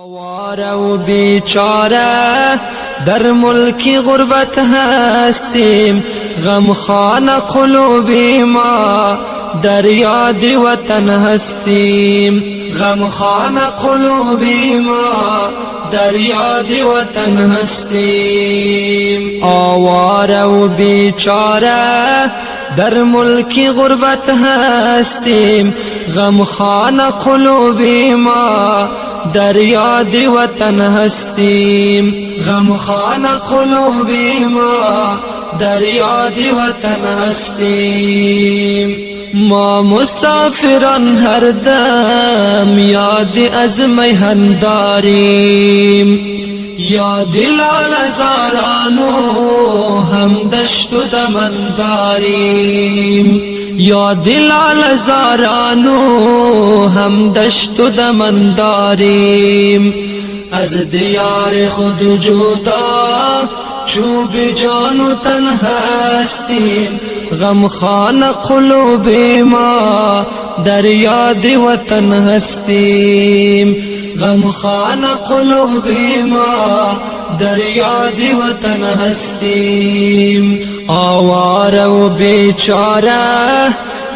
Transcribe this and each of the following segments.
آواره و بیچاره در ملک غربت هستیم، غمخوان قلوبی ما در یاد وطن هستیم. غمخوان قلوبی ما در یاد وطن هستیم. آواره و بیچاره در ملک غربت هستیم، غمخوان قلوبی ما در یاد وطن هستیم. غمخوان قلوبی ما در یاد وطن هستیم. ما مسافران هر دم یاد از میهن داریم، یاد لاله زارانو هم دشت و دمن داریم. یاد لاله زارانو هم دشت و دمن داریم. از دیار خود جدا چوب جان و تن هستیم، غمخوان قلوب ما در یاد وطن هستیم. غمخوان قلوب ما در یاد وطن هستیم. آواره و بیچاره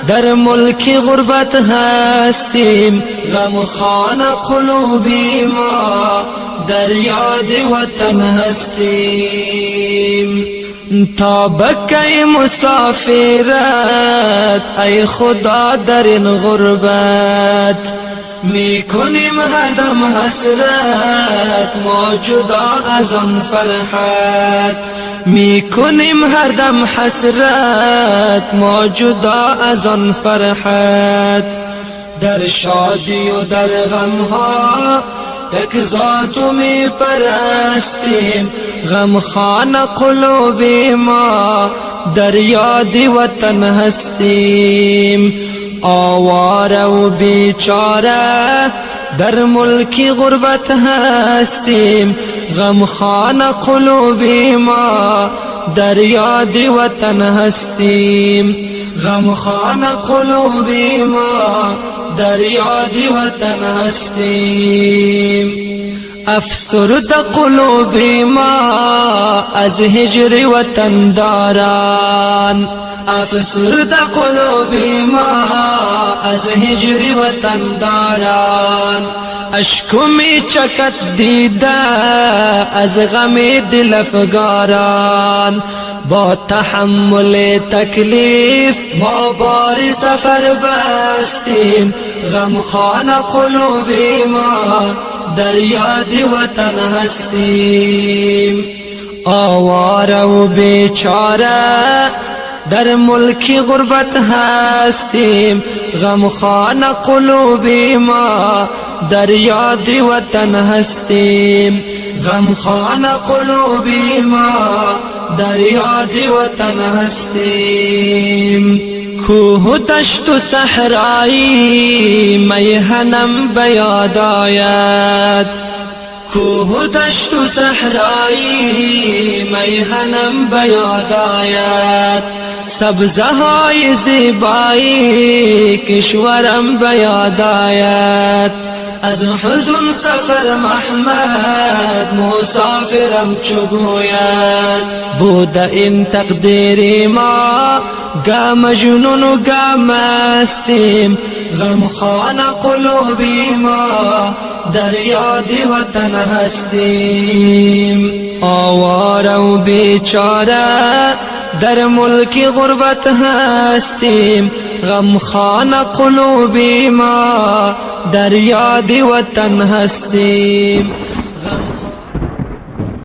در ملک غربت هستیم، غمخوان قلوب ما در یاد وطن هستیم. تا بکی مسافرت ای خدا در این غربت، می کنیم هر دم حسرت ما جدا از آن فرحت. می کنیم هر دم حسرت ما جدا از آن فرحت. در شادی و در غمها یک ذاتو می پرستیم، غمخوان قلوب ما در یاد وطن هستیم. آواره و بیچاره در ملک غربت هستیم، غمخوان قلوب ما در یاد وطن هستیم. غمخوان قلوب ما در یاد وطن هستیم. افسرد قلوب ما از هجر وطن داران، افسرد قلوب ما از هجر وطن داران. اشکو می چکد دیده از غم دل افگاران، با تحمل تکلیف ما بار سفر بستیم، غمخوان قلوب ما در یاد وطن هستیم. آواره و بیچاره در ملک غربت هستیم، غمخوان قلوب ما در یاد وطن هستیم. غمخوان قلوب ما در یاد وطن هستیم. کوه دشت و صحرایی میهنم بیاد آید، کوه دشت و صحرایی میهنم بیاد آید. سبزه های زیبایی کشورم بیاد آید. از حزن سفر محمد مسافرم چگوید، بود این تقدیر ما گا مجنون و گا مستیم، غمخوان قلوب ما در یاد وطن هستیم. آواره و بیچاره در ملک غربت هستیم، غمخوان قلوب ما در یاد وطن هستیم.